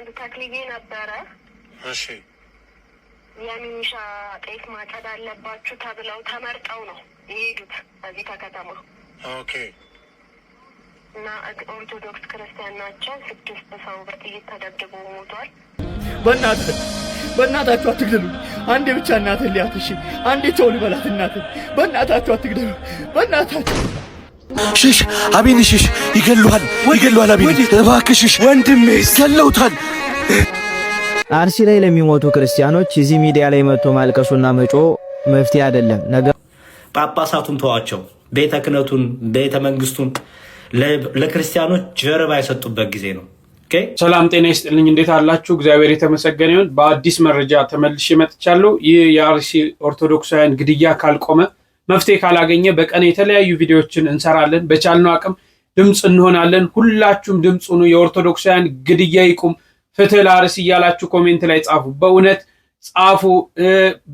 ትላንት ተክልዬ ነበረ። እሺ የሚኒሻ ጤፍ ማጨድ አለባችሁ ተብለው ተመርጠው ነው የሄዱት እዚህ ከከተማ። ኦኬ። እና ኦርቶዶክስ ክርስቲያን ናቸው። 6 ሰው በጥይት ተደብድቦ ሞቷል። በእናታችሁ አትግደሉ። አንዴ ብቻ እናትን ሊያት። እሺ አንዴ ተው ልበላት እናትን። በእናታችሁ አትግደሉ። በእናታችሁ ሽሽ አቤኔ ሽሽ። ይገሉሃል አቤኔ እባክህ ሽሽ። ወንድሜ ገለውታል። አርሲ ላይ ለሚሞቱ ክርስቲያኖች እዚህ ሚዲያ ላይ መጥቶ ማልቀሱና መጮ መፍትሄ አይደለም። ነገር ጳጳሳቱን ተዋቸው፣ ቤተ ክህነቱን ቤተ መንግስቱን ለክርስቲያኖች ጀርባ የሰጡበት ጊዜ ነው። ሰላም ጤና ይስጥልኝ። እንዴት አላችሁ? እግዚአብሔር የተመሰገነ ይሁን። በአዲስ መረጃ ተመልሼ መጥቻለሁ። ይህ የአርሲ ኦርቶዶክሳውያን ግድያ ካልቆመ መፍትሄ ካላገኘ በቀን የተለያዩ ቪዲዮዎችን እንሰራለን። በቻልነው አቅም ድምፅ እንሆናለን። ሁላችሁም ድምፅ ሁኑ። የኦርቶዶክሳውያን ግድያ ይቁም፣ ፍትህ ለአርሲ እያላችሁ ኮሜንት ላይ ጻፉ። በእውነት ጻፉ።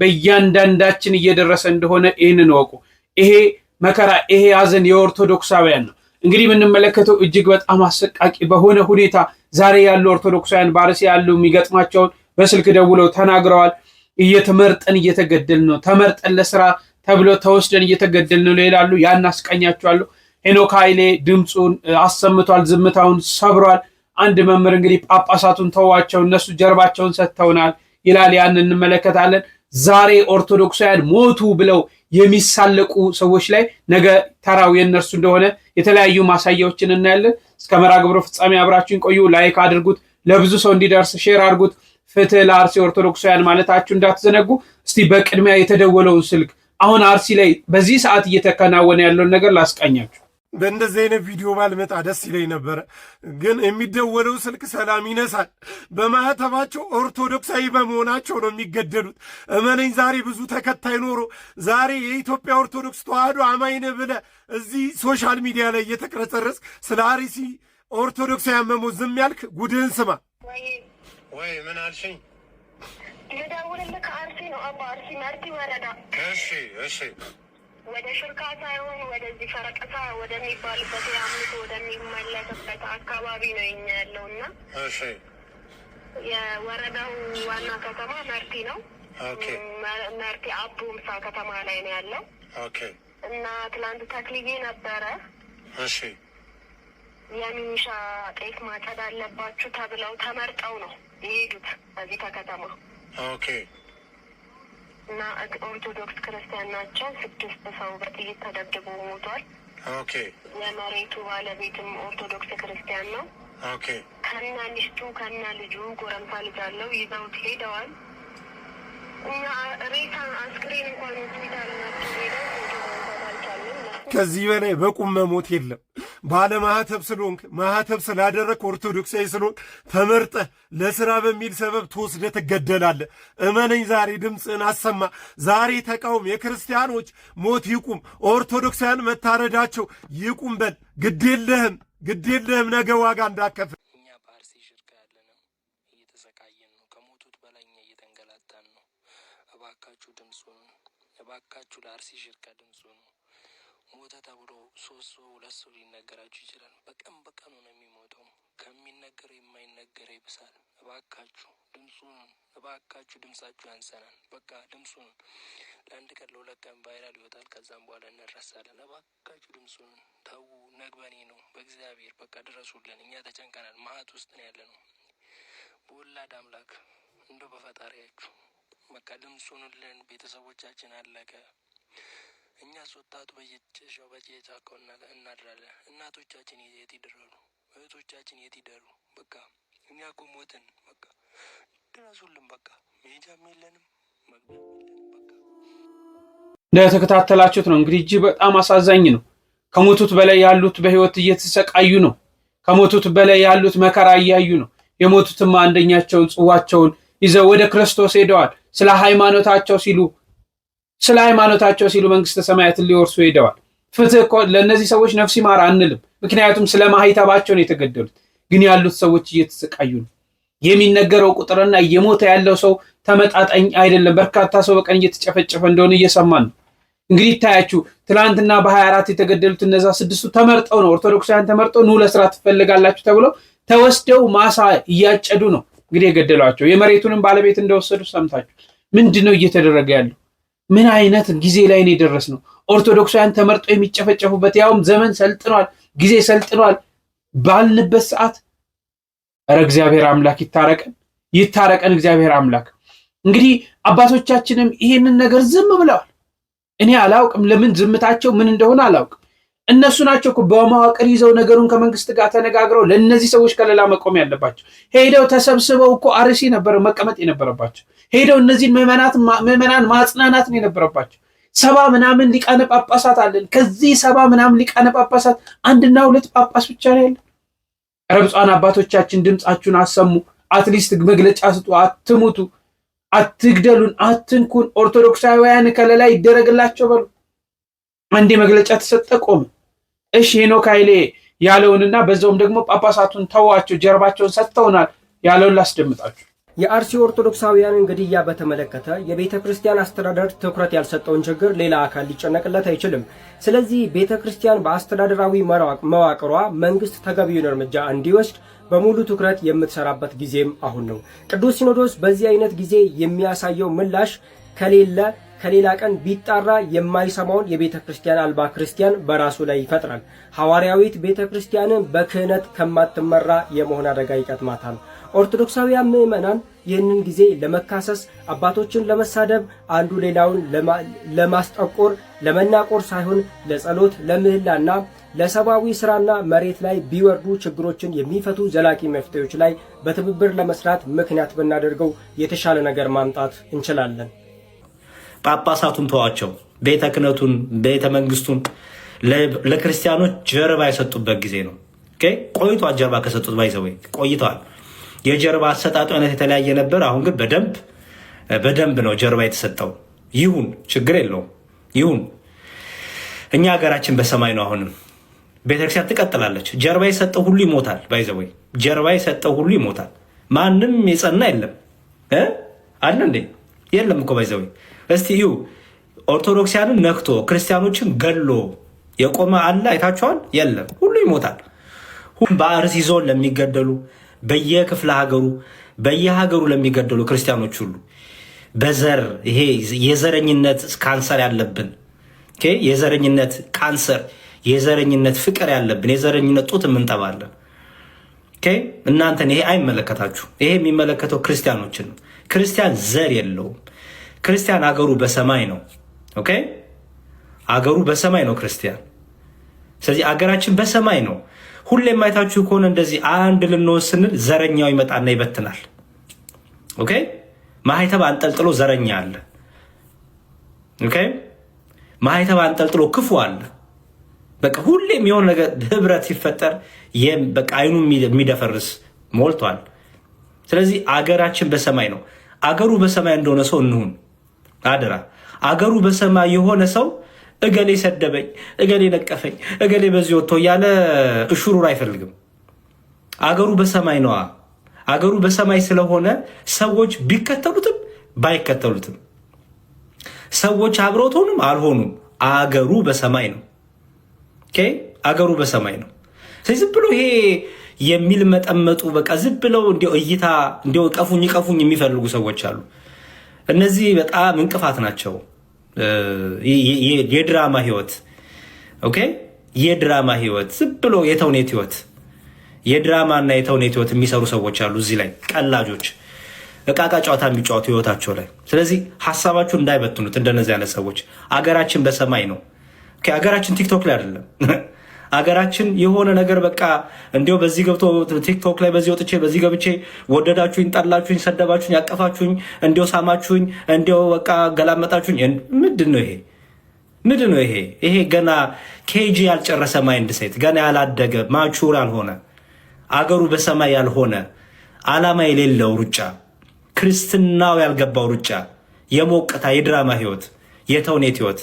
በእያንዳንዳችን እየደረሰ እንደሆነ ይህንን ወቁ። ይሄ መከራ ይሄ ሐዘን የኦርቶዶክሳውያን ነው። እንግዲህ የምንመለከተው እጅግ በጣም አሰቃቂ በሆነ ሁኔታ ዛሬ ያሉ ኦርቶዶክሳውያን በአርሲ ያሉ የሚገጥማቸውን በስልክ ደውለው ተናግረዋል። እየተመርጠን እየተገደልን ነው፣ ተመርጠን ለስራ ተብሎ ተወስደን እየተገደልን ነው ይላሉ። ያን አስቀኛቸዋለሁ። ሄኖክ ኃይሌ ድምፁን አሰምቷል፣ ዝምታውን ሰብሯል። አንድ መምህር እንግዲህ ጳጳሳቱን ተዋቸው እነሱ ጀርባቸውን ሰጥተውናል ይላል። ያን እንመለከታለን። ዛሬ ኦርቶዶክሳውያን ሞቱ ብለው የሚሳለቁ ሰዎች ላይ ነገ ተራው የነርሱ እንደሆነ የተለያዩ ማሳያዎችን እናያለን። እስከ መርሐ ግብሩ ፍጻሜ አብራችሁን ቆዩ። ላይክ አድርጉት፣ ለብዙ ሰው እንዲደርስ ሼር አድርጉት። ፍትህ ለአርሲ ኦርቶዶክሳውያን ማለታችሁ እንዳትዘነጉ። እስቲ በቅድሚያ የተደወለውን ስልክ አሁን አርሲ ላይ በዚህ ሰዓት እየተከናወነ ያለውን ነገር ላስቃኛችሁ። በእንደዚህ አይነት ቪዲዮ ባልመጣ ደስ ይለኝ ነበረ፣ ግን የሚደወለው ስልክ ሰላም ይነሳል። በማህተባቸው ኦርቶዶክሳዊ በመሆናቸው ነው የሚገደሉት። እመነኝ፣ ዛሬ ብዙ ተከታይ ኖሮ ዛሬ የኢትዮጵያ ኦርቶዶክስ ተዋህዶ አማኝ ነህ ብለህ እዚህ ሶሻል ሚዲያ ላይ እየተቅረጸረስ ስለ አርሲ ኦርቶዶክሳውያን መሞት ዝም ያልክ ጉድህን ስማ። ወይ ምን አልሽኝ? ልደውልልህ ከአርሲ ነው አባ፣ አርሲ መርቲ ወረዳ። እሺ ወደ ሽርካ ሳይሆን ወደዚህ ፈረቀሳ ወደሚባልበት የአምልኮ ወደሚመለስበት አካባቢ ነው የኛ ያለው እና የወረዳው ዋና ከተማ መርቲ ነው። መርቲ አቦምሳ ከተማ ላይ ነው ያለው እና ትላንት ተክልዬ ነበረ። የሚኒሻ ጤፍ ማጨድ አለባችሁ ተብለው ተመርጠው ነው የሄዱት እዚህ ከከተማ። እና ኦርቶዶክስ ክርስቲያን ናቸው። 6 ሰው በጥይት ተደብድቦ ሞቷል። የመሬቱ ባለቤትም ኦርቶዶክስ ክርስቲያን ነው። ከና ሚስቱ ከና ልጁ ጎረምሳ ልጅ አለው ይዘውት ሄደዋል። እኛ ሬሳ አስክሬን እንኳን ሆስፒታል ናቸው ሄደው ከዚህ በላይ በቁም መሞት የለም። ባለማህተብ ስለሆንክ ማህተብ ስላደረግ ኦርቶዶክሳዊ ስለሆንክ ተመርጠህ ለስራ በሚል ሰበብ ተወስደህ ትገደላለህ። እመነኝ፣ ዛሬ ድምፅህን አሰማ። ዛሬ ተቃውም። የክርስቲያኖች ሞት ይቁም፣ ኦርቶዶክሳውያን መታረዳቸው ይቁም በል። ግዴለህም ነገ ዋጋ እንዳከፍል። እኛ በአርሲ ሽርካ ያለነው እየተሰቃየን ነው። ከሞቱት በላይ እኛ እየተንገላታን ነው። እባካችሁ ድምፁ ነው። እባካችሁ ለአርሲ ሽርካ ድምፁ ነው። ሞተ ተብሎ 3 ሰው 2 ሰው ሊነገራችሁ ይችላል። በቀኑ ነው የሚሞተው። ከሚነገረው የማይነገረው ይብሳል። እባካችሁ ድምፁን፣ እባካችሁ ድምጻችሁ ያንሰናል። በቃ ድምፁን ለአንድ ቀን ለ2 ቀን ቫይራል ይወጣል። ከዛም በኋላ እንረሳለን። እባካችሁ ድምፁን ተዉ። ነግበኔ ነው። በእግዚአብሔር በቃ ድረሱልን። እኛ ተጨንቀናል። ማዕት ውስጥ ነው ያለ ነው። በወላድ አምላክ እንደው በፈጣሪያችሁ በቃ ድምፁንልን። ቤተሰቦቻችን አለቀ። እኛ ወጣቱ በየጫካው በየጫካው እናድራለን። እናቶቻችን የት ይደራሉ? እህቶቻችን የት ይደሩ? በቃ እኛ እኮ ሞትን። በቃ ድረሱልን። በቃ መሄጃም የለንም መግቢያም የለንም። በቃ እንደተከታተላችሁት ነው እንግዲህ እጅግ በጣም አሳዛኝ ነው። ከሞቱት በላይ ያሉት በህይወት እየተሰቃዩ ነው። ከሞቱት በላይ ያሉት መከራ እያዩ ነው። የሞቱትማ አንደኛቸውን ጽዋቸውን ይዘው ወደ ክርስቶስ ሄደዋል። ስለ ሃይማኖታቸው ሲሉ መንግስተ ሰማያትን ሊወርሱ ሄደዋል። ፍትህ እኮ ለእነዚህ ሰዎች ነፍስ ይማር አንልም፣ ምክንያቱም ስለ ማህተባቸው ነው የተገደሉት። ግን ያሉት ሰዎች እየተሰቃዩ ነው። የሚነገረው ቁጥርና እየሞተ ያለው ሰው ተመጣጣኝ አይደለም። በርካታ ሰው በቀን እየተጨፈጨፈ እንደሆነ እየሰማን ነው። እንግዲህ ታያችሁ ትላንትና በ24 የተገደሉት እነዛ 6ቱ ተመርጠው ነው ኦርቶዶክሳውያን ተመርጠው ኑ ለስራ ትፈልጋላችሁ ተብለው ተወስደው ማሳ እያጨዱ ነው እንግዲህ የገደሏቸው። የመሬቱንም ባለቤት እንደወሰዱ ሰምታችሁ። ምንድን ነው እየተደረገ ያለው? ምን አይነት ጊዜ ላይ ነው የደረስነው? ኦርቶዶክሳውያን ተመርጦ የሚጨፈጨፉበት ያውም ዘመን ሰልጥኗል፣ ጊዜ ሰልጥኗል ባልንበት ሰዓት ኧረ እግዚአብሔር አምላክ ይታረቀን እግዚአብሔር አምላክ። እንግዲህ አባቶቻችንም ይሄንን ነገር ዝም ብለዋል። እኔ አላውቅም ለምን ዝምታቸው ምን እንደሆነ አላውቅም። እነሱ ናቸው እኮ በመዋቅር ይዘው ነገሩን ከመንግስት ጋር ተነጋግረው ለእነዚህ ሰዎች ከለላ መቆም ያለባቸው። ሄደው ተሰብስበው እኮ አርሲ ነበረ መቀመጥ የነበረባቸው። ሄደው እነዚህን ምዕመናን ማጽናናት ነው የነበረባቸው። 70 ምናምን ሊቃነ ጳጳሳት አለን። ከዚህ 70 ምናምን ሊቃነ ጳጳሳት 1 እና 2 ጳጳስ ብቻ ነው ያለን። ብፁዓን አባቶቻችን ድምፃችሁን አሰሙ። አትሊስት መግለጫ ስጡ። አትሙቱ፣ አትግደሉን፣ አትንኩን፣ ኦርቶዶክሳውያን ከለላ ይደረግላቸው በሉ። አንዴ መግለጫ ተሰጠ፣ ቆመ። እሺ ሄኖክ ኃይሌ ያለውንና በዛውም ደግሞ ጳጳሳቱን ተዋቸው ጀርባቸውን ሰጥተውናል ያለውን ላስደምጣችሁ። የአርሲ ኦርቶዶክሳውያንን ግድያ በተመለከተ የቤተ ክርስቲያን አስተዳደር ትኩረት ያልሰጠውን ችግር ሌላ አካል ሊጨነቅለት አይችልም። ስለዚህ ቤተ ክርስቲያን በአስተዳደራዊ መዋቅሯ መንግስት ተገቢውን እርምጃ እንዲወስድ በሙሉ ትኩረት የምትሰራበት ጊዜም አሁን ነው። ቅዱስ ሲኖዶስ በዚህ አይነት ጊዜ የሚያሳየው ምላሽ ከሌላ ቀን ቢጣራ የማይሰማውን የቤተ ክርስቲያን አልባ ክርስቲያን በራሱ ላይ ይፈጥራል። ሐዋርያዊት ቤተ ክርስቲያንን በክህነት ከማትመራ የመሆን አደጋ ይቀጥማታል። ኦርቶዶክሳውያን ምዕመናን ይህንን ጊዜ ለመካሰስ አባቶችን ለመሳደብ አንዱ ሌላውን ለማስጠቆር ለመናቆር ሳይሆን ለጸሎት ለምህላና ለሰብአዊ ስራና መሬት ላይ ቢወርዱ ችግሮችን የሚፈቱ ዘላቂ መፍትሄዎች ላይ በትብብር ለመስራት ምክንያት ብናደርገው የተሻለ ነገር ማምጣት እንችላለን። ጳጳሳቱን ተዋቸው። ቤተ ክህነቱን ቤተ መንግስቱን ለክርስቲያኖች ጀርባ የሰጡበት ጊዜ ነው። ቆይቷል። ጀርባ ከሰጡት ባይዘው ቆይተዋል። የጀርባ አሰጣጡ አይነት የተለያየ ነበር። አሁን ግን በደንብ ነው ጀርባ የተሰጠው። ይሁን፣ ችግር የለውም ይሁን። እኛ ሀገራችን በሰማይ ነው። አሁንም ቤተክርስቲያን ትቀጥላለች። ጀርባ የሰጠው ሁሉ ይሞታል። ባይዘው ጀርባ የሰጠው ሁሉ ይሞታል። ማንም የጸና የለም አለ እንዴ? የለም እኮ ባይዘው። እስቲ ይሁ ኦርቶዶክሲያንን ነክቶ ክርስቲያኖችን ገሎ የቆመ አለ? አይታችኋል? የለም፣ ሁሉ ይሞታል። በአርሲ ዞን ለሚገደሉ በየክፍለ ሀገሩ በየሀገሩ ለሚገደሉ ክርስቲያኖች ሁሉ በዘር ይሄ የዘረኝነት ካንሰር ያለብን የዘረኝነት ካንሰር የዘረኝነት ፍቅር ያለብን የዘረኝነት ጡት የምንጠባለን። እናንተን ይሄ አይመለከታችሁ። ይሄ የሚመለከተው ክርስቲያኖችን ነው። ክርስቲያን ዘር የለውም። ክርስቲያን አገሩ በሰማይ ነው። አገሩ በሰማይ ነው ክርስቲያን። ስለዚህ አገራችን በሰማይ ነው። ሁሌም አይታችሁ ከሆነ እንደዚህ አንድ ልንወስድ ስንል ዘረኛው ይመጣና ይበትናል። ማህተብ አንጠልጥሎ ዘረኛ አለ። ማህተብ አንጠልጥሎ ክፉ አለ። በቃ ሁሌም የሆነ ነገር ህብረት ሲፈጠር በቃ አይኑ የሚደፈርስ ሞልቷል። ስለዚህ አገራችን በሰማይ ነው። አገሩ በሰማይ እንደሆነ ሰው እንሁን አደራ። አገሩ በሰማይ የሆነ ሰው እገሌ ሰደበኝ፣ እገሌ ነቀፈኝ፣ እገሌ በዚህ ወጥቶ እያለ እሹሩር አይፈልግም። አገሩ በሰማይ ነዋ። አገሩ በሰማይ ስለሆነ ሰዎች ቢከተሉትም ባይከተሉትም ሰዎች አብረውት ሆኑም አልሆኑም አገሩ በሰማይ ነው። አገሩ በሰማይ ነው። ስለዚህ ዝም ብሎ ይሄ የሚል መጠመጡ በቃ ዝም ብለው እንዲያው እይታ እንዲያው ቀፉኝ የሚፈልጉ ሰዎች አሉ። እነዚህ በጣም እንቅፋት ናቸው። የድራማ ህይወት የድራማ ህይወት ዝም ብሎ የተውኔት ህይወት የድራማና የተውኔት ህይወት የሚሰሩ ሰዎች አሉ። እዚህ ላይ ቀላጆች እቃቃ ጨዋታ የሚጫወቱ ህይወታቸው ላይ። ስለዚህ ሀሳባችሁን እንዳይበትኑት እንደነዚህ አይነት ሰዎች። አገራችን በሰማይ ነው። አገራችን ቲክቶክ ላይ አይደለም። አገራችን የሆነ ነገር በቃ እንዲያው በዚህ ገብቶ ቲክቶክ ላይ በዚህ ወጥቼ በዚህ ገብቼ ወደዳችሁኝ፣ ጠላችሁኝ፣ ሰደባችሁኝ፣ ያቀፋችሁኝ፣ እንዲያው ሳማችሁኝ፣ እንዲያው በቃ ገላመጣችሁኝ። ምንድን ነው ይሄ? ምንድን ነው ይሄ? ይሄ ገና ኬጂ ያልጨረሰ ማይንድ ሴት፣ ገና ያላደገ ማቹር ያልሆነ አገሩ በሰማይ ያልሆነ ዓላማ የሌለው ሩጫ፣ ክርስትናው ያልገባው ሩጫ፣ የሞቅታ የድራማ ህይወት፣ የተውኔት ህይወት።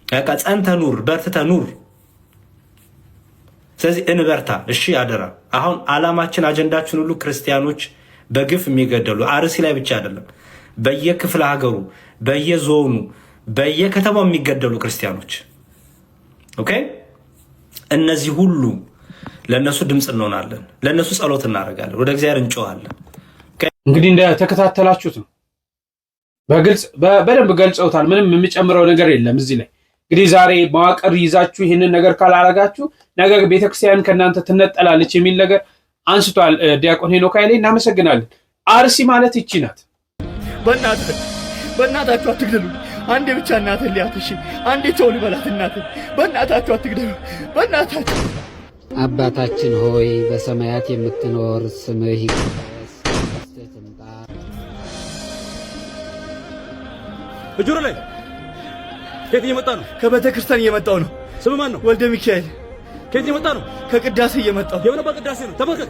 በቃ ጸንተ ኑር፣ በርትተ ኑር። ስለዚህ እንበርታ እሺ፣ አደራ። አሁን ዓላማችን አጀንዳችን ሁሉ ክርስቲያኖች በግፍ የሚገደሉ አርሲ ላይ ብቻ አይደለም፣ በየክፍለ ሀገሩ በየዞኑ በየከተማው የሚገደሉ ክርስቲያኖች እነዚህ ሁሉ ለእነሱ ድምፅ እንሆናለን፣ ለእነሱ ጸሎት እናደርጋለን፣ ወደ እግዚአብሔር እንጮሃለን። እንግዲህ እንደተከታተላችሁት ነው። በግልጽ በደንብ ገልጸውታል። ምንም የሚጨምረው ነገር የለም እዚህ ላይ። እንግዲህ ዛሬ መዋቅር ይዛችሁ ይህንን ነገር ካላረጋችሁ ነገ ቤተክርስቲያን ከእናንተ ትነጠላለች የሚል ነገር አንስቷል ዲያቆን ሄኖክ ኃይሌ። እናመሰግናለን። አርሲ ማለት ይቺ ናት። በእናታችሁ አትግደሉ። አንዴ ብቻ እናትን ሊያትሽ አንዴ ተው ልበላት። እናትን በእናታችሁ አትግደሉ። በእናታችሁ አባታችን ሆይ በሰማያት የምትኖር ስምህ ይቀደስ፣ መንግሥትህ ትምጣ። እጆሮ ላይ ከየት እየመጣ ነው? ከቤተ ክርስቲያን እየመጣው ነው። ስም ማን ነው? ወልደ ሚካኤል። ከየት እየመጣ ነው? ከቅዳሴ እየመጣው። የሆነበት ቅዳሴ ነው። ተመልከት።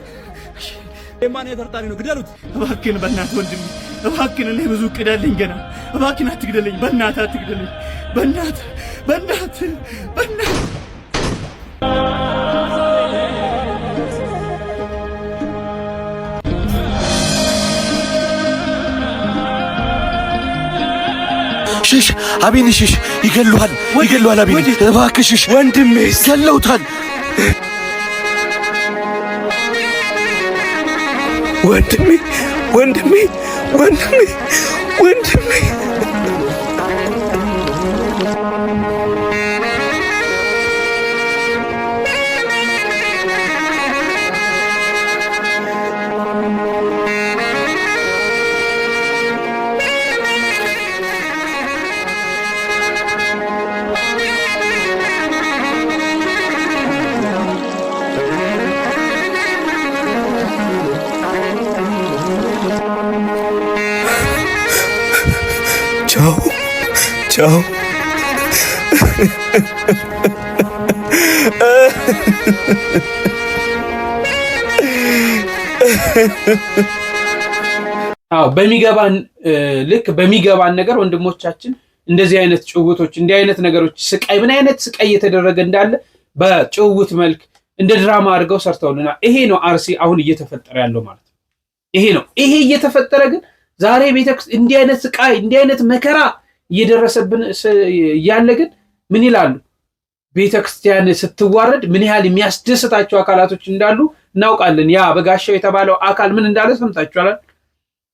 የማን የተርጣሪ ነው? ግደሉት። እባክህን በእናትህ ወንድሜ፣ እባክህን እኔ ብዙ ዕቅድ አለኝ ገና። እባክህን አትግደለኝ። በእናትህ አትግደለኝ። በእናትህ ሽሽ አቤኔ ሽሽ። ይገሉሃል አቤኔ። እባክህ ሽሽ ወንድሜ፣ ገለውታል። ወንድሜ ቻው። በሚገባን ነገር ወንድሞቻችን እንደዚህ አይነት ጭውውቶች፣ እንዲህ አይነት ነገሮች ስቃይ፣ ምን አይነት ስቃይ እየተደረገ እንዳለ በጭውውት መልክ እንደ ድራማ አድርገው ሰርተውልና ይሄ ነው አርሲ አሁን እየተፈጠረ ያለው ማለት ነው። ይሄ እየተፈጠረ ግን ዛሬ ቤተክርስቲያን እንዲህ አይነት ስቃይ፣ እንዲህ አይነት መከራ እየደረሰብን ያለ ግን ምን ይላሉ? ቤተክርስቲያን ስትዋረድ ምን ያህል የሚያስደስታቸው አካላቶች እንዳሉ እናውቃለን። ያ በጋሻው የተባለው አካል ምን እንዳለ ሰምታችኋል።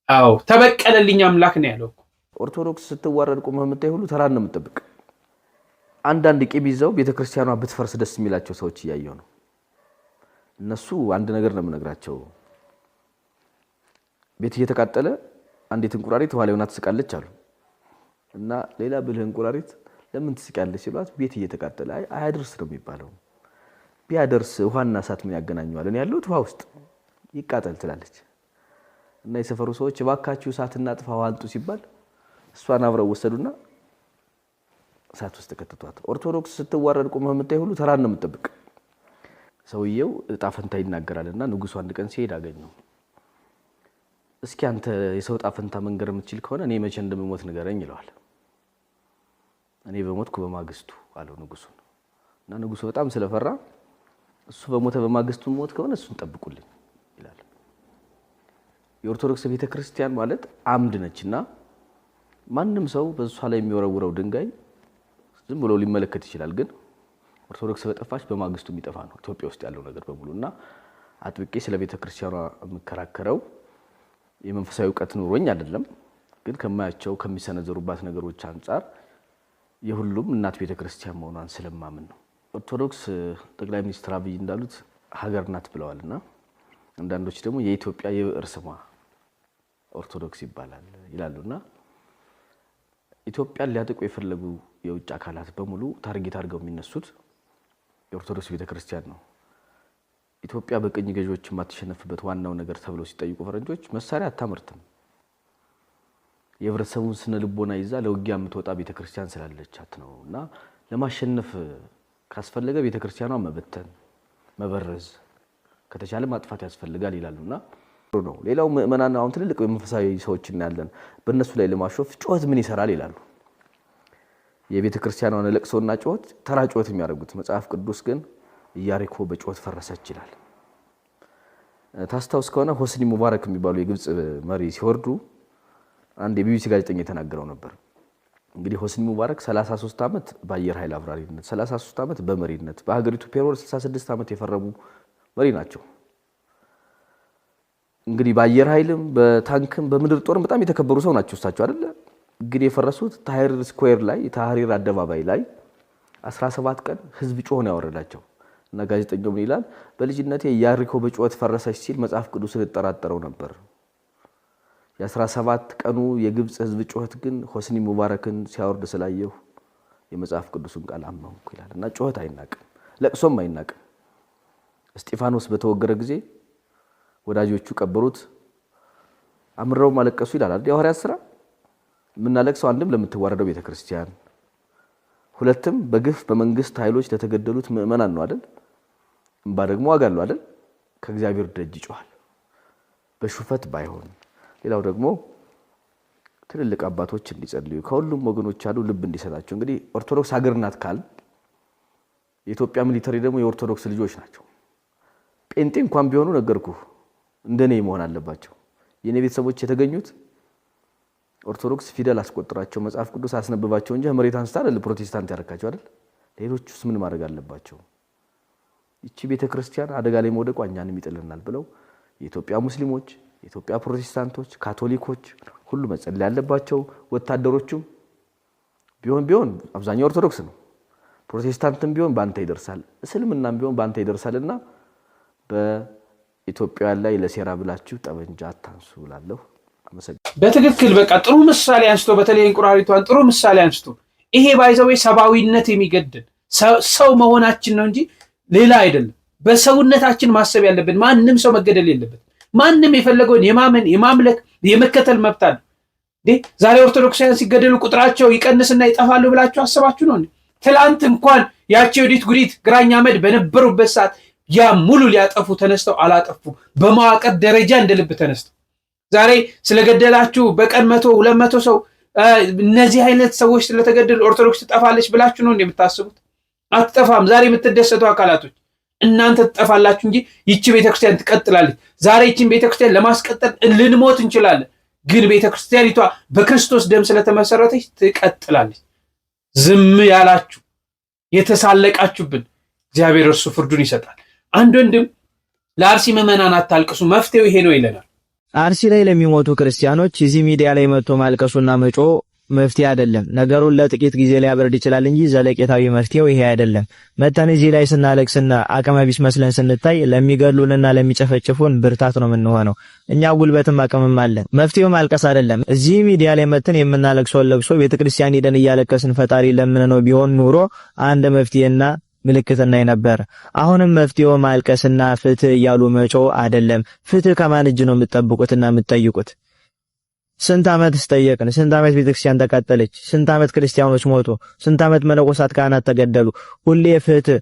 አዎ ተበቀለልኝ አምላክ ነው ያለው። ኦርቶዶክስ ስትዋረድ ቆመህ የምታይ ሁሉ ተራን ነው የምትጠብቅ። አንዳንድ ቂም ይዘው ቤተክርስቲያኗ ብትፈርስ ደስ የሚላቸው ሰዎች እያየው ነው። እነሱ አንድ ነገር ነው የምነግራቸው። ቤት እየተቃጠለ አንዲት እንቁራሪት ኋላ ሆና ትስቃለች አሉ እና ሌላ ብልህ እንቁራሪት ለምን ትስቃለች ሲሏት ቤት እየተቃጠለ አያደርስ ነው የሚባለው። ቢያደርስ ውሃና እሳት ምን ያገናኘዋል? እኔ ያለሁት ውሃ ውስጥ ይቃጠል ትላለች። እና የሰፈሩ ሰዎች እባካችሁ እሳትና ጥፋ ውሃ አንጡ ሲባል እሷን አብረው ወሰዱና እሳት ውስጥ ከተቷት። ኦርቶዶክስ ስትዋረድ ቆመህ የምታይ ሁሉ ተራን ነው የምትጠብቅ። ሰውየው እጣ ፈንታ ይናገራልና ንጉሱ አንድ ቀን ሲሄድ አገኘው። እስኪ አንተ የሰው እጣ ፈንታ መንገር የምትችል ከሆነ እኔ መቼ እንደምሞት ንገረኝ ይለዋል። እኔ በሞትኩ በማግስቱ አለው ንጉሱ። እና ንጉሱ በጣም ስለፈራ እሱ በሞተ በማግስቱ ሞት ከሆነ እሱን ጠብቁልኝ ይላል። የኦርቶዶክስ ቤተክርስቲያን ማለት አምድ ነችና ማንም ሰው በሷ ላይ የሚወረውረው ድንጋይ ዝም ብሎ ሊመለከት ይችላል። ግን ኦርቶዶክስ በጠፋች በማግስቱ የሚጠፋ ነው ኢትዮጵያ ውስጥ ያለው ነገር በሙሉና አጥብቄ ስለ ቤተክርስቲያኗ የምከራከረው የመንፈሳዊ ዕውቀት ኑሮኝ አይደለም። ግን ከማያቸው ከሚሰነዘሩባት ነገሮች አንፃር የሁሉም እናት ቤተክርስቲያን መሆኗን ስለማምን ነው። ኦርቶዶክስ ጠቅላይ ሚኒስትር አብይ እንዳሉት ሀገር ናት ብለዋልና አንዳንዶች ደግሞ የኢትዮጵያ የብዕር ስሟ ኦርቶዶክስ ይባላል ይላሉና ኢትዮጵያን ሊያጠቁ የፈለጉ የውጭ አካላት በሙሉ ታርጌት አድርገው የሚነሱት የኦርቶዶክስ ቤተክርስቲያን ነው። ኢትዮጵያ በቅኝ ገዢዎች የማትሸነፍበት ዋናው ነገር ተብለው ሲጠይቁ ፈረንጆች መሳሪያ አታመርትም፣ የህብረተሰቡን ስነ ልቦና ይዛ ለውጊያ የምትወጣ ቤተክርስቲያን ስላለቻት ነውና ለማሸነፍ ካስፈለገ ቤተክርስቲያኗ መበተን፣ መበረዝ፣ ከተቻለ ማጥፋት ያስፈልጋል ይላሉና ነው። ሌላው ምእመናን አሁን ትልልቅ መንፈሳዊ ሰዎች እናያለን። በእነሱ ላይ ለማሾፍ ጩኸት ምን ይሰራል ይላሉ። የቤተክርስቲያኗን ለቅሶና ጩኸት ተራ ጩኸት የሚያደርጉት መጽሐፍ ቅዱስ ግን ኢያሪኮ በጩኸት ፈረሰች ይላል። ታስታውስ ከሆነ ሆስኒ ሙባረክ የሚባሉ የግብጽ መሪ ሲወርዱ አንድ የቢቢሲ ጋዜጠኛ የተናገረው ነበር። እንግዲህ ሆስኒ ሙባረክ 33 ዓመት በአየር ኃይል አብራሪነት፣ 33 ዓመት በመሪነት በሀገሪቱ ፔሮል 66 ዓመት የፈረሙ መሪ ናቸው። እንግዲህ በአየር ኃይልም በታንክም በምድር ጦርም በጣም የተከበሩ ሰው ናቸው እሳቸው አይደለ? ግን የፈረሱት ታህሪር ስኩዌር ላይ ታህሪር አደባባይ ላይ 17 ቀን ህዝብ ጮህ ነው ያወረዳቸው። እና ጋዜጠኛው ምን ይላል? በልጅነቴ ያሪኮ በጩኸት ፈረሰች ሲል መጽሐፍ ቅዱስን ተጠራጠረው ነበር። የ17 ቀኑ የግብጽ ህዝብ ጩኸት ግን ሆስኒ ሙባረክን ሲያወርድ ስላየሁ የመጽሐፍ ቅዱስን ቃል አመንኩ ይላል። እና ጩኸት አይናቅም፣ ለቅሶም አይናቅም። እስጢፋኖስ በተወገረ ጊዜ ወዳጆቹ ቀበሩት፣ አምረው ማለቀሱ ይላል አይደል? የሐዋርያት ሥራ የምናለቅሰው አንድም ለምትዋረደው ቤተክርስቲያን፣ ሁለትም በግፍ በመንግስት ኃይሎች ለተገደሉት ምእመናን ነው አይደል? እንባ ደግሞ ዋጋ አለው አይደል? ከእግዚአብሔር ደጅ ይጮሃል በሹፈት ባይሆን። ሌላው ደግሞ ትልልቅ አባቶች እንዲጸልዩ ከሁሉም ወገኖች አሉ ልብ እንዲሰጣቸው። እንግዲህ ኦርቶዶክስ ሀገር ናት ካል የኢትዮጵያ ሚሊተሪ ደግሞ የኦርቶዶክስ ልጆች ናቸው። ጴንጤ እንኳን ቢሆኑ ነገርኩ እንደኔ መሆን አለባቸው። የኔ ቤተሰቦች የተገኙት ኦርቶዶክስ ፊደል አስቆጥራቸው መጽሐፍ ቅዱስ አስነብባቸው እንጂ መሬት አንስታ አይደል ፕሮቴስታንት ያረካቸው አይደል? ሌሎቹስ ምን ማድረግ አለባቸው? እቺ ቤተክርስቲያን አደጋ ላይ መውደቋ እኛንም ይጥልናል ብለው የኢትዮጵያ ሙስሊሞች፣ የኢትዮጵያ ፕሮቴስታንቶች፣ ካቶሊኮች ሁሉ መጸለይ ያለባቸው። ወታደሮቹም ቢሆን አብዛኛው ኦርቶዶክስ ነው። ፕሮቴስታንትም ቢሆን ባንተ ይደርሳል፣ እስልምናም ቢሆን ባንተ ይደርሳልና በኢትዮጵያ ላይ ለሴራ ብላችሁ ጠበንጃ አታንሱ እላለሁ። በትክክል በቃ ጥሩ ምሳሌ አንስቶ በተለይ እንቁራሪቷን ጥሩ ምሳሌ አንስቶ ይሄ ባይዘው ሰባዊነት የሚገድል ሰው መሆናችን ነው እንጂ ሌላ አይደለም። በሰውነታችን ማሰብ ያለብን ማንም ሰው መገደል የለበት። ማንም የፈለገውን የማመን የማምለክ የመከተል መብት አለ። ዛሬ ኦርቶዶክሳውያን ሲገደሉ ቁጥራቸው ይቀንስና ይጠፋሉ ብላችሁ አስባችሁ ነው? ትላንት እንኳን ያቺ ወዲት ጉዲት ግራኝ አመድ በነበሩበት ሰዓት ያ ሙሉ ሊያጠፉ ተነስተው አላጠፉ። በመዋቅር ደረጃ እንደልብ ተነስተው ዛሬ ስለገደላችሁ በቀን 100 200 ሰው እነዚህ አይነት ሰዎች ስለተገደሉ ኦርቶዶክስ ትጠፋለች ብላችሁ ነው እንደምታስቡት? አትጠፋም። ዛሬ የምትደሰቱ አካላቶች እናንተ ትጠፋላችሁ እንጂ ይቺ ቤተክርስቲያን ትቀጥላለች። ዛሬ ይቺን ቤተክርስቲያን ለማስቀጠል ልንሞት እንችላለን፣ ግን ቤተክርስቲያኒቷ በክርስቶስ ደም ስለተመሰረተች ትቀጥላለች። ዝም ያላችሁ የተሳለቃችሁብን እግዚአብሔር እርሱ ፍርዱን ይሰጣል። አንድ ወንድም ለአርሲ ምዕመናን አታልቅሱ መፍትሄው ይሄ ነው ይለናል። አርሲ ላይ ለሚሞቱ ክርስቲያኖች እዚህ ሚዲያ ላይ መጥቶ ማልቀሱና መጮ መፍትሄ አይደለም። ነገሩን ለጥቂት ጊዜ ሊያበርድ ይችላል እንጂ ዘለቄታዊ መፍትሄው ይሄ አይደለም። መተን እዚህ ላይ ስናለቅስና አቅመ ቢስ መስለን ስንታይ ለሚገድሉንና ለሚጨፈጭፉን ብርታት ነው የምንሆነው። እኛ ጉልበትም አቅምም አለን። መፍትሄው ማልቀስ አይደለም። እዚህ ሚዲያ ላይ መተን የምናለቅሰውን ለቅሶ ቤተክርስቲያን ሄደን እያለቀስን ፈጣሪ ለምን ነው ቢሆን ኑሮ አንድ መፍትሄና ምልክትና ነበር። አሁንም መፍትሄው ማልቀስና ፍትህ እያሉ መጮ አይደለም። ፍትህ ከማን እጅ ነው የምትጠብቁትና የምትጠይቁት? ስንት ዓመት ተጠየቅን? ስንት ዓመት ቤተክርስቲያን ተቃጠለች? ስንት ዓመት ክርስቲያኖች ሞቱ? ስንት ዓመት መነኮሳት ካህናት ተገደሉ? ሁሌ ፍትህ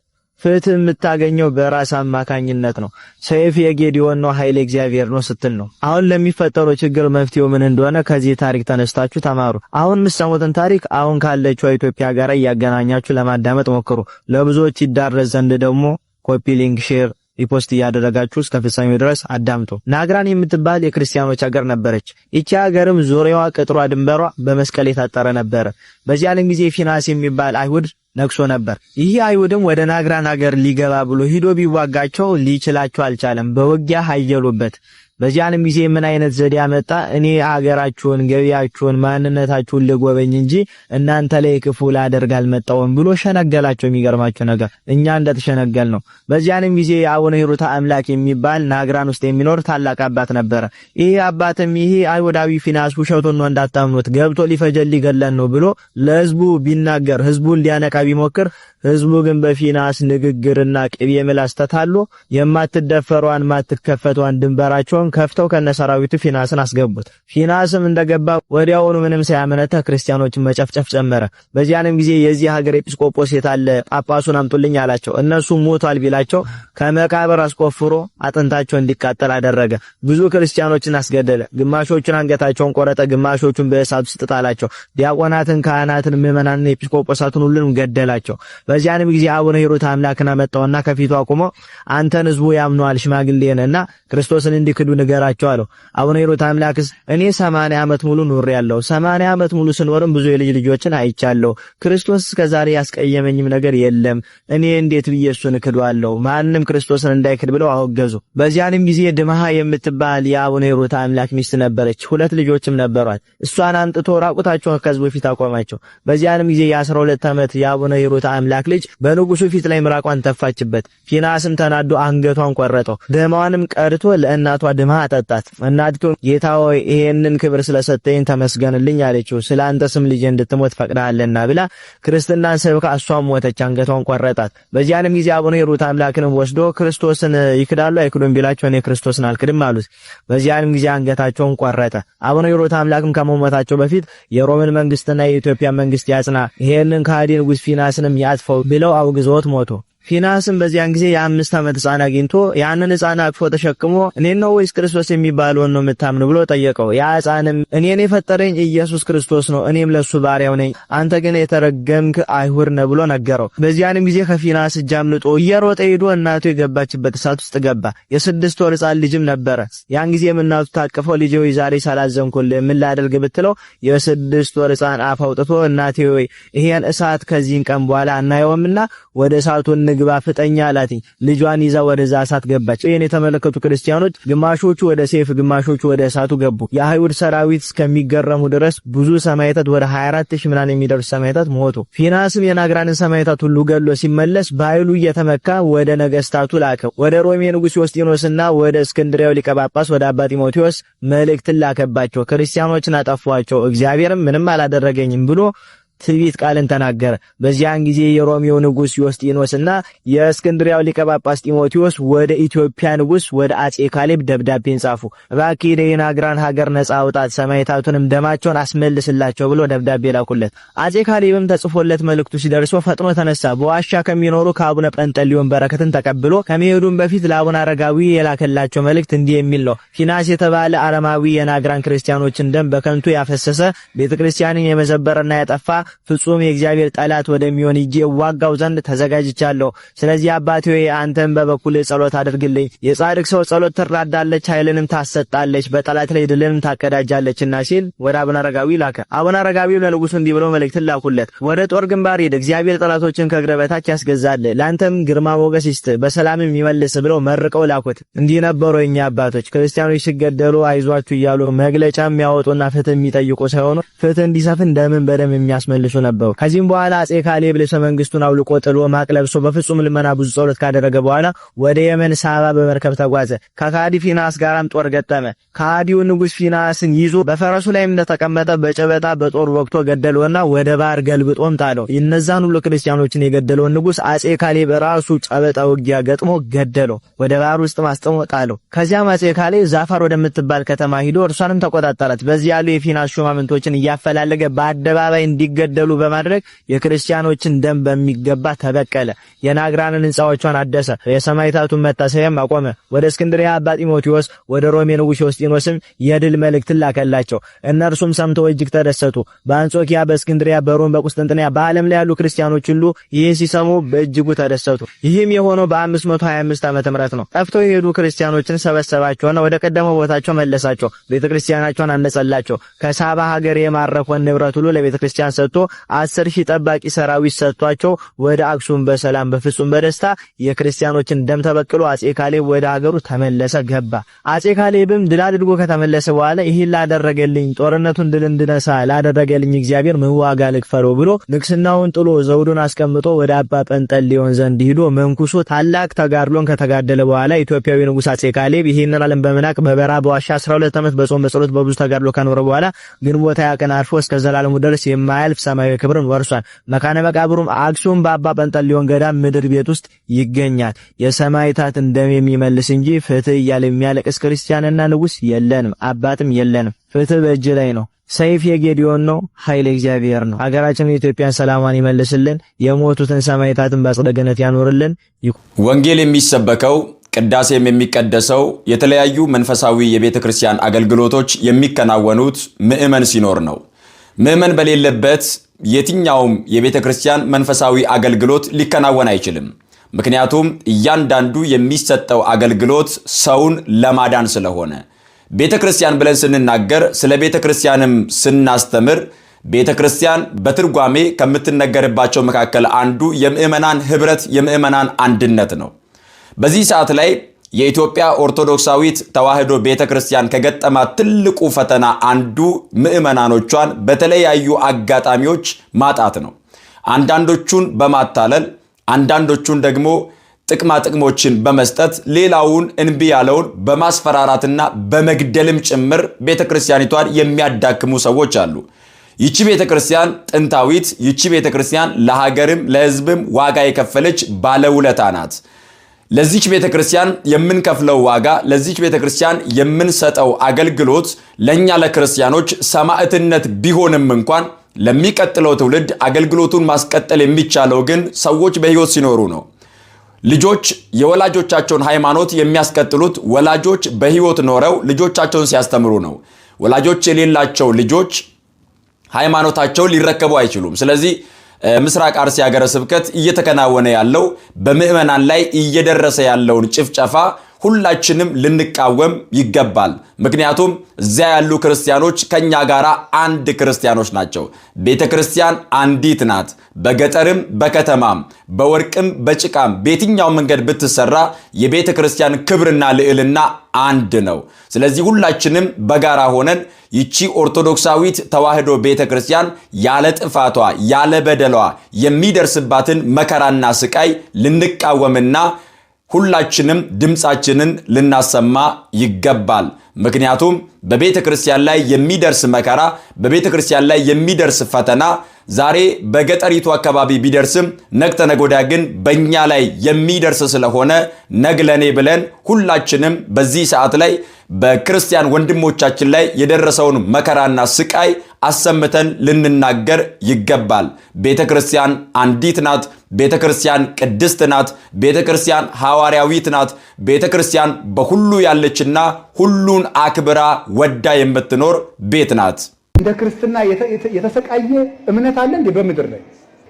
የምታገኘው በራስ አማካኝነት ነው። ሰይፍ የጌዲዮን ነው፣ ኃይል እግዚአብሔር ነው ስትል ነው። አሁን ለሚፈጠረው ችግር መፍትሄው ምን እንደሆነ ከዚህ ታሪክ ተነስታችሁ ተማሩ። አሁን የምትሰሙትን ታሪክ አሁን ካለችው ኢትዮጵያ ጋር እያገናኛችሁ ለማዳመጥ ሞክሩ። ለብዙዎች ይዳረስ ዘንድ ደግሞ ኮፒ ሊንክ፣ ሼር፣ ሪፖስት እያደረጋችሁ እስከ ፍጻሜው ድረስ አዳምጡ። ናግራን የምትባል የክርስቲያኖች ሀገር ነበረች። ይቺ ሀገርም ዙሪያዋ ቅጥሯ ድንበሯ በመስቀል የታጠረ ነበር። በዚያን ጊዜ ፊናስ የሚባል አይሁድ ነግሶ ነበር። ይህ አይሁድም ወደ ናግራን ሀገር ሊገባ ብሎ ሂዶ ቢዋጋቸው ሊችላቸው አልቻለም። በውጊያ ኃየሉበት። በዚያንም ጊዜ ምን አይነት ዘዴ ያመጣ? እኔ ሀገራችሁን፣ ገቢያችሁን፣ ማንነታችሁን ልጎበኝ እንጂ እናንተ ላይ ክፉ ላደርግ አልመጣሁም ብሎ ሸነገላቸው። የሚገርማቸው ነገር እኛ እንደተሸነገል ነው። በዚያንም ጊዜ አቡነ ሂሩታ አምላክ የሚባል ናግራን ውስጥ የሚኖር ታላቅ አባት ነበረ። ይሄ አባትም ይሄ አይሁዳዊ ፊናስ ውሸቱን ነው እንዳታምኑት ገብቶ ሊፈጀል ሊገለን ነው ብሎ ለህዝቡ ቢናገር ህዝቡን ሊያነቃ ቢሞክር ህዝቡ ግን በፊናስ ንግግርና ቅቤ ምላስ ተታሎ የማትደፈሯን ማትከፈቷን ድንበራቸውን ከፍተው ከነሰራዊቱ ፊናስን አስገቡት። ፊናስም እንደገባ ወዲያውኑ ምንም ሳያመነታ ክርስቲያኖችን መጨፍጨፍ ጀመረ። በዚያንም ጊዜ የዚህ ሀገር ኤጲስቆጶስ የታለ ጳጳሱን አምጡልኝ አላቸው። እነሱ ሞቷል ቢላቸው ከመቃብር አስቆፍሮ አጥንታቸው እንዲቃጠል አደረገ። ብዙ ክርስቲያኖችን አስገደለ። ግማሾቹን አንገታቸውን ቆረጠ፣ ግማሾቹን በእሳት ውስጥ ጣላቸው። ዲያቆናትን፣ ካህናትን፣ ምዕመናንን፣ ኤጲስቆጶሳትን ሁሉንም ገደላቸው። በዚያንም ጊዜ አቡነ ሂሩት አምላክን አመጣውና ከፊቱ አቁሞ አንተን ህዝቡ ያምነዋል ሽማግሌ ነህና ክርስቶስን እንዲክዱ ንገራቸው አለው። አቡነ ሂሩት አምላክስ እኔ 80 ዓመት ሙሉ ኖሬያለሁ፣ 80 ዓመት ሙሉ ስኖርም ብዙ የልጅ ልጆችን አይቻለሁ። ክርስቶስ እስከዛሬ ያስቀየመኝም ነገር የለም። እኔ እንዴት ብዬ እሱን እክደዋለሁ? ማንም ክርስቶስን እንዳይክድ ብለው አወገዙ። በዚያንም ጊዜ ድምሃ የምትባል የአቡነ ሂሩት አምላክ ሚስት ነበረች። 2 ልጆችም ነበሯት። እሷን አንጥቶ ራቁታቸውን ከሕዝቡ ፊት አቆማቸው። በዚያንም ጊዜ የ12 ዓመት የአቡነ ሂሩት አምላክ ልጅ በንጉሱ ፊት ላይ ምራቋን ተፋችበት። ፊናስም ተናዶ አንገቷን ቆረጠው። ደማዋንም ቀድቶ ለእናቷ ድምሃ አጠጣት። እናቲቱ ጌታ ሆይ ይሄንን ክብር ስለሰጠኝ ተመስገንልኝ አለችው። ስላንተ ስም ልጅ እንድትሞት ፈቅደሃልና ብላ ክርስትናን ሰብካ እሷም ሞተች፣ አንገቷን ቆረጣት። በዚያንም ጊዜ አቡነ ሂሩት አምላክንም ወስዶ ክርስቶስን ይክዳሉ አይክዱም ቢላቸው እኔ ክርስቶስን አልክድም አሉት። በዚያንም ጊዜ አንገታቸውን ቆረጠ። አቡነ ሂሩት አምላክም ከመሞታቸው በፊት የሮምን መንግስትና የኢትዮጵያ መንግስት ያጽና፣ ይሄንን ከሃዲ ንጉስ ፊናስንም ያጥፈው ብለው አውግዘውት ሞቱ። ፊናስም በዚያን ጊዜ የ5 ዓመት ሕፃን አግኝቶ ያንን ሕፃን አቅፎ ተሸክሞ እኔን ነው ወይስ ክርስቶስ የሚባለውን ነው የምታምኑ ብሎ ጠየቀው። ያ ሕፃንም እኔን የፈጠረኝ ኢየሱስ ክርስቶስ ነው፣ እኔም ለሱ ባሪያው ነኝ፣ አንተ ግን የተረገምክ አይሁድ ነህ ብሎ ነገረው። በዚያንም ጊዜ ከፊናስ እጅ አምልጦ እየሮጠ ሄዶ እናቱ የገባችበት እሳት ውስጥ ገባ። የ6 ወር ሕፃን ልጅም ነበረ። ያን ጊዜም እናቱ ታቀፈው፣ ልጄ ሆይ ዛሬ ሳላዘንኩልህ ምን ላደርግ ብትለው የ6 ወር ሕፃን አፍ አውጥቶ እናቴ ሆይ ይሄን እሳት ከዚህን ቀን በኋላ አናየውምና ወደ እሳቱ ግባ ፍጠኛ አላትኝ። ልጇን ይዛ ወደዛ እሳት ገባች። ይሄን የተመለከቱ ክርስቲያኖች ግማሾቹ ወደ ሰይፍ ግማሾቹ ወደ እሳቱ ገቡ። የአይሁድ ሰራዊት እስከሚገረሙ ድረስ ብዙ ሰማዕታት ወደ 24000 ምናምን የሚደርሱ ሰማዕታት ሞቱ። ፊናስም የናግራንን ሰማዕታት ሁሉ ገሎ ሲመለስ በኃይሉ እየተመካ ወደ ነገስታቱ ላከ። ወደ ሮሜ ንጉስ ዮስጢኖስና ወደ እስክንድርያው ሊቀ ጳጳስ ወደ አባ ጢሞቴዎስ መልእክትን ላከባቸው። ክርስቲያኖችን አጠፏቸው፣ እግዚአብሔርም ምንም አላደረገኝም ብሎ ትንቢት ቃልን ተናገረ። በዚያን ጊዜ የሮሜው ንጉስ ዮስጢኖስና የእስክንድርያው ሊቀ ጳጳስ ጢሞቴዎስ ወደ ኢትዮጵያ ንጉስ ወደ አጼ ካሌብ ደብዳቤን ጻፉ። እባክህ የናግራን ሀገር ነጻ አውጣት፣ ሰማዕታቱንም ደማቸውን አስመልስላቸው ብሎ ደብዳቤ ላኩለት። አጼ ካሌብም ተጽፎለት መልእክቱ ሲደርሶ ፈጥኖ ተነሳ። በዋሻ ከሚኖሩ ከአቡነ ጰንጠሌዎን በረከትን ተቀብሎ ከመሄዱም በፊት ለአቡነ አረጋዊ የላከላቸው መልእክት እንዲህ የሚል ነው። ፊናስ የተባለ አረማዊ የናግራን ክርስቲያኖችን ደም በከንቱ ያፈሰሰ ቤተክርስቲያንን የመዘበረና ያጠፋ ፍጹም የእግዚአብሔር ጠላት ወደሚሆን እጄ ዋጋው ዘንድ ተዘጋጅቻለሁ። ስለዚህ አባቴ ሆይ አንተም በበኩል ጸሎት አድርግልኝ። የጻድቅ ሰው ጸሎት ትራዳለች፣ ኃይልንም ታሰጣለች፣ በጠላት ላይ ድልንም ታቀዳጃለችና ሲል ወደ አቡነ አረጋዊ ላከ። አቡነ አረጋዊ ለንጉሱ እንዲህ ብሎ መልእክትን ላኩለት። ወደ ጦር ግንባር ሄድ፣ እግዚአብሔር ጠላቶችን ከእግረ በታች ያስገዛል፣ ላንተም ግርማ ሞገስ ይስጥ፣ በሰላምም ይመልስ ብለው መርቀው ላኩት። እንዲህ ነበሩ የኛ አባቶች ክርስቲያኖች ሲገደሉ አይዟችሁ እያሉ መግለጫ የሚያወጡና ፍትህ የሚጠይቁ ሳይሆኑ ፍትህ እንዲሰፍን ደምን በደም የሚያስመልሱ ነበሩ። ከዚህም በኋላ አጼ ካሌብ ልብሰ መንግስቱን አውልቆ ጥሎ ማቅ ለብሶ በፍጹም ልመና ብዙ ጸሎት ካደረገ በኋላ ወደ የመን ሳባ በመርከብ ተጓዘ። ከካዲ ፊናስ ጋራም ጦር ገጠመ። ካዲው ንጉስ ፊናስን ይዞ በፈረሱ ላይ እንደተቀመጠ በጨበጣ በጦር ወቅቶ ገደለውና ወደ ባህር ገልብጦም ጣለው። እነዛን ሁሉ ክርስቲያኖችን የገደለውን ንጉስ አጼ ካሌብ ራሱ ጨበጣ ውጊያ ገጥሞ ገደለው፣ ወደ ባህር ውስጥ ማስጠሞ ጣለው። ከዚያም አጼ ካሌብ ዛፋር ወደምትባል ከተማ ሂዶ እርሷንም ተቆጣጠራት። በዚያ ያሉ የፊናስ ሹማምንቶችን እያፈላለገ በአደባባይ እንዲገደሉ በማድረግ የክርስቲያኖችን ደም በሚገባ ተበቀለ። የናግራንን ሕንጻዎቿን አደሰ። የሰማዕታቱን መታሰቢያም አቆመ። ወደ እስክንድርያ አባ ጢሞቴዎስ ወደ ሮሜ ንጉስ ዮስጢኖስም የድል መልእክትን ላከላቸው። እነርሱም ሰምተው እጅግ ተደሰቱ። በአንጾኪያ፣ በእስክንድርያ፣ በሮም፣ በቁስጥንጥንያ በዓለም ላይ ያሉ ክርስቲያኖች ሁሉ ይህን ሲሰሙ በእጅጉ ተደሰቱ። ይህም የሆነው በ525 ዓመተ ምህረት ነው። ጠፍተው የሄዱ ክርስቲያኖችን ሰበሰባቸውና ወደ ቀደመው ቦታቸው መለሳቸው። ቤተክርስቲያናቸውን አነጸላቸው። ከሳባ ሀገር የማረከውን ንብረት ሁሉ ለቤተክርስቲያን ሰጥቶ 10,000 ጠባቂ ሰራዊት ሰጥቷቸው ወደ አክሱም በሰላም በፍጹም በደስታ የክርስቲያኖችን ደም ተበቅሎ አጼ ካሌብ ወደ ሀገሩ ተመለሰ ገባ። አጼ ካሌብም ድል አድርጎ ከተመለሰ በኋላ ይህን ላደረገልኝ ጦርነቱን ድል እንድነሳ ላደረገልኝ እግዚአብሔር ምን ዋጋ ልክፈለው ብሎ ንግስናውን ጥሎ ዘውዱን አስቀምጦ ወደ አባ ጰንጠሌዎን ዘንድ ሂዶ መንኩሶ ታላቅ ተጋድሎን ከተጋደለ በኋላ ኢትዮጵያዊ ንጉስ አጼ ካሌብ ይህንን ዓለም በመናቅ በበረሃ በዋሻ 12 ዓመት በጾም በጸሎት በብዙ ተጋድሎ ከኖረ በኋላ ግንቦት 20 ቀን አርፎ እስከ ዘላለሙ ድረስ የማያልፍ ሰማያዊ ክብርን ወርሷል። መካነ መቃብሩም አክሱም በአባ ጰንጠሌዎን ገዳም ምድር ቤት ውስጥ ይገኛል። የሰማዕታትን ደም የሚመልስ እንጂ ፍትህ እያለ የሚያለቅስ ክርስቲያንና ንጉስ የለንም፣ አባትም የለንም። ፍትህ በእጅ ላይ ነው። ሰይፍ የጌዲዮን ነው፣ ኃይል እግዚአብሔር ነው። ሀገራችን ኢትዮጵያን ሰላሟን ይመልስልን፣ የሞቱትን ሰማዕታትን በአጸደ ገነት ያኖርልን። ወንጌል የሚሰበከው ቅዳሴም የሚቀደሰው የተለያዩ መንፈሳዊ የቤተ ክርስቲያን አገልግሎቶች የሚከናወኑት ምእመን ሲኖር ነው። ምእመን በሌለበት የትኛውም የቤተ ክርስቲያን መንፈሳዊ አገልግሎት ሊከናወን አይችልም። ምክንያቱም እያንዳንዱ የሚሰጠው አገልግሎት ሰውን ለማዳን ስለሆነ ቤተክርስቲያን ብለን ስንናገር ስለ ቤተክርስቲያንም ስናስተምር ቤተክርስቲያን በትርጓሜ ከምትነገርባቸው መካከል አንዱ የምእመናን ህብረት የምእመናን አንድነት ነው። በዚህ ሰዓት ላይ የኢትዮጵያ ኦርቶዶክሳዊት ተዋሕዶ ቤተክርስቲያን ከገጠማት ትልቁ ፈተና አንዱ ምእመናኖቿን በተለያዩ አጋጣሚዎች ማጣት ነው። አንዳንዶቹን በማታለል አንዳንዶቹን ደግሞ ጥቅማ ጥቅሞችን በመስጠት ሌላውን እንቢ ያለውን በማስፈራራትና በመግደልም ጭምር ቤተክርስቲያኒቷን የሚያዳክሙ ሰዎች አሉ። ይቺ ቤተክርስቲያን ጥንታዊት፣ ይቺ ቤተክርስቲያን ለሀገርም ለህዝብም ዋጋ የከፈለች ባለውለታ ናት። ለዚች ቤተክርስቲያን የምንከፍለው ዋጋ፣ ለዚች ቤተክርስቲያን የምንሰጠው አገልግሎት ለኛ ለክርስቲያኖች ሰማዕትነት ቢሆንም እንኳን ለሚቀጥለው ትውልድ አገልግሎቱን ማስቀጠል የሚቻለው ግን ሰዎች በህይወት ሲኖሩ ነው። ልጆች የወላጆቻቸውን ሃይማኖት የሚያስቀጥሉት ወላጆች በህይወት ኖረው ልጆቻቸውን ሲያስተምሩ ነው። ወላጆች የሌላቸው ልጆች ሃይማኖታቸውን ሊረከቡ አይችሉም። ስለዚህ ምስራቅ አርሲ ሀገረ ስብከት እየተከናወነ ያለው በምእመናን ላይ እየደረሰ ያለውን ጭፍጨፋ ሁላችንም ልንቃወም ይገባል። ምክንያቱም እዚያ ያሉ ክርስቲያኖች ከኛ ጋር አንድ ክርስቲያኖች ናቸው። ቤተክርስቲያን አንዲት ናት። በገጠርም በከተማም በወርቅም በጭቃም በየትኛው መንገድ ብትሰራ የቤተክርስቲያን ክብርና ልዕልና አንድ ነው። ስለዚህ ሁላችንም በጋራ ሆነን ይቺ ኦርቶዶክሳዊት ተዋሕዶ ቤተክርስቲያን ያለ ጥፋቷ ያለ በደሏ የሚደርስባትን መከራና ስቃይ ልንቃወምና ሁላችንም ድምጻችንን ልናሰማ ይገባል። ምክንያቱም በቤተክርስቲያን ላይ የሚደርስ መከራ፣ በቤተክርስቲያን ላይ የሚደርስ ፈተና ዛሬ በገጠሪቱ አካባቢ ቢደርስም ነገ ተነገ ወዲያ ግን በእኛ ላይ የሚደርስ ስለሆነ ነግለኔ ብለን ሁላችንም በዚህ ሰዓት ላይ በክርስቲያን ወንድሞቻችን ላይ የደረሰውን መከራና ስቃይ አሰምተን ልንናገር ይገባል። ቤተክርስቲያን አንዲት ናት። ቤተክርስቲያን ቅድስት ናት። ቤተክርስቲያን ሐዋርያዊት ናት። ቤተክርስቲያን በሁሉ ያለችና ሁሉን አክብራ ወዳ የምትኖር ቤት ናት። እንደ ክርስትና የተሰቃየ እምነት አለ እንዴ በምድር ላይ?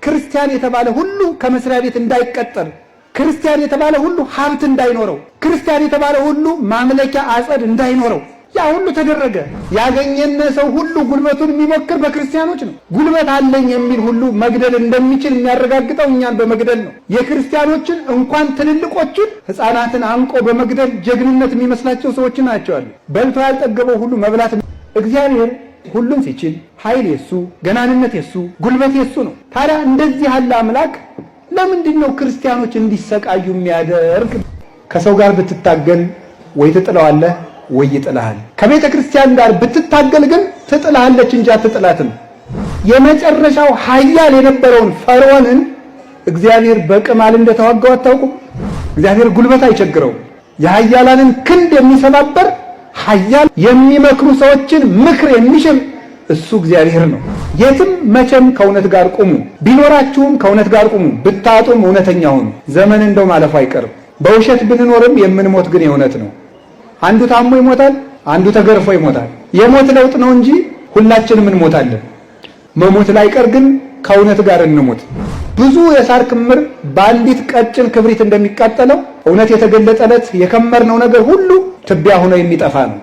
ክርስቲያን የተባለ ሁሉ ከመስሪያ ቤት እንዳይቀጠር፣ ክርስቲያን የተባለ ሁሉ ሀብት እንዳይኖረው፣ ክርስቲያን የተባለ ሁሉ ማምለኪያ አጸድ እንዳይኖረው ያ ሁሉ ተደረገ። ያገኘነ ሰው ሁሉ ጉልበቱን የሚሞክር በክርስቲያኖች ነው። ጉልበት አለኝ የሚል ሁሉ መግደል እንደሚችል የሚያረጋግጠው እኛን በመግደል ነው። የክርስቲያኖችን እንኳን ትልልቆችን ሕፃናትን አንቆ በመግደል ጀግንነት የሚመስላቸው ሰዎች ናቸው አሉ። በልቶ ያልጠገበው ሁሉ መብላት። እግዚአብሔር ሁሉም ሲችል ኃይል የሱ፣ ገናንነት የሱ፣ ጉልበት የሱ ነው። ታዲያ እንደዚህ ያለ አምላክ ለምንድን ነው ክርስቲያኖች እንዲሰቃዩ የሚያደርግ? ከሰው ጋር ብትታገል ወይ ትጥለዋለህ ወይ ይጥልሃል። ከቤተ ክርስቲያን ጋር ብትታገል ግን ትጥልሃለች እንጂ አትጥላትም። የመጨረሻው ኃያል የነበረውን ፈርዖንን እግዚአብሔር በቅማል እንደተዋጋው አታውቁም? እግዚአብሔር ጉልበት አይቸግረውም። የኃያላንን ክንድ የሚሰባበር ኃያል የሚመክሩ ሰዎችን ምክር የሚሽር እሱ እግዚአብሔር ነው። የትም መቼም ከእውነት ጋር ቁሙ። ቢኖራችሁም ከእውነት ጋር ቁሙ፣ ብታጡም እውነተኛ ሁኑ። ዘመን እንደው ማለፉ አይቀርም። በውሸት ብንኖርም የምንሞት ግን የእውነት ነው። አንዱ ታሞ ይሞታል፣ አንዱ ተገርፎ ይሞታል። የሞት ለውጥ ነው እንጂ ሁላችንም እንሞታለን። መሞት ላይቀር ግን ከእውነት ጋር እንሞት። ብዙ የሳር ክምር በአንዲት ቀጭን ክብሪት እንደሚቃጠለው እውነት የተገለጠለት የከመርነው ነገር ሁሉ ትቢያ ሆኖ የሚጠፋ ነው።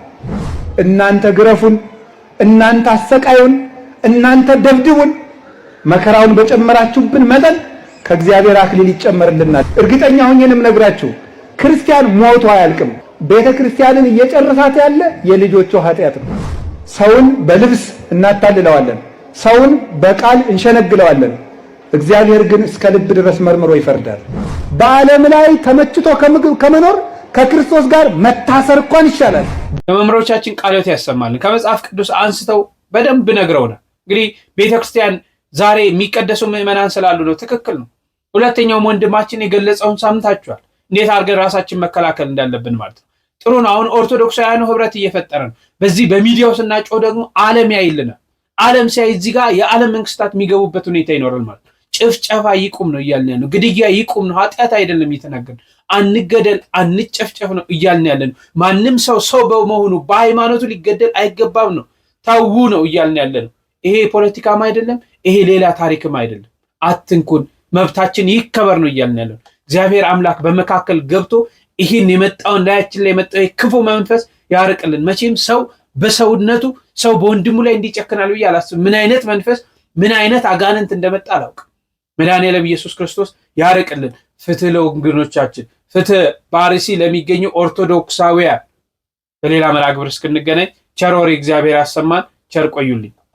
እናንተ ግረፉን፣ እናንተ አሰቃዩን፣ እናንተ ደብድቡን፣ መከራውን በጨመራችሁብን መጠን ከእግዚአብሔር አክሊል ይጨመርልናል። እርግጠኛ ሆኜንም ነግራችሁ ክርስቲያን ሞቶ አያልቅም። ቤተ ክርስቲያንን እየጨረሳት ያለ የልጆቿ ኃጢአት ነው። ሰውን በልብስ እናታልለዋለን፣ ሰውን በቃል እንሸነግለዋለን። እግዚአብሔር ግን እስከ ልብ ድረስ መርምሮ ይፈርዳል። በዓለም ላይ ተመችቶ ከመኖር ከክርስቶስ ጋር መታሰር እንኳን ይሻላል። ለመምህሮቻችን ቃሎት ያሰማልን። ከመጽሐፍ ቅዱስ አንስተው በደንብ ነግረውናል። እንግዲህ ቤተክርስቲያን ዛሬ የሚቀደሱ ምዕመናን ስላሉ ነው። ትክክል ነው። ሁለተኛውም ወንድማችን የገለጸውን ሰምታችኋል። እንዴት አድርገን ራሳችን መከላከል እንዳለብን ማለት ነው። ጥሩ ነው። አሁን ኦርቶዶክሳውያኑ ህብረት እየፈጠረ ነው። በዚህ በሚዲያው ስናጮህ ደግሞ ዓለም ያይልናል። ዓለም ሲያይ እዚህ ጋር የዓለም መንግስታት የሚገቡበት ሁኔታ ይኖራል ማለት ነው። ጭፍጨፋ ይቁም ነው እያልን ያለው። ግድያ ይቁም ነው። ኃጢአት አይደለም እየተናገርን። አንገደል አንጨፍጨፍ ነው እያልን ያለን። ማንም ሰው በመሆኑ በሃይማኖቱ ሊገደል አይገባም ነው። ታው ነው እያልን ያለን። ይሄ ፖለቲካም አይደለም፣ ይሄ ሌላ ታሪክም አይደለም። አትንኩን፣ መብታችን ይከበር ነው እያልን ያለን። እግዚአብሔር አምላክ በመካከል ገብቶ ይህን የመጣውን ላያችን ላይ የመጣው ክፉ መንፈስ ያርቅልን። መቼም ሰው በሰውነቱ ሰው በወንድሙ ላይ እንዲጨክናል ብዬ አላስብም። ምን አይነት መንፈስ ምን አይነት አጋንንት እንደመጣ አላውቅም። መድኃኔዓለም ኢየሱስ ክርስቶስ ያርቅልን። ፍትህ ለወገኖቻችን፣ ፍትህ በአርሲ ለሚገኙ ኦርቶዶክሳውያን። በሌላ መርሃ ግብር እስክንገናኝ ቸር ወሬ እግዚአብሔር ያሰማን። ቸር ቆዩልኝ።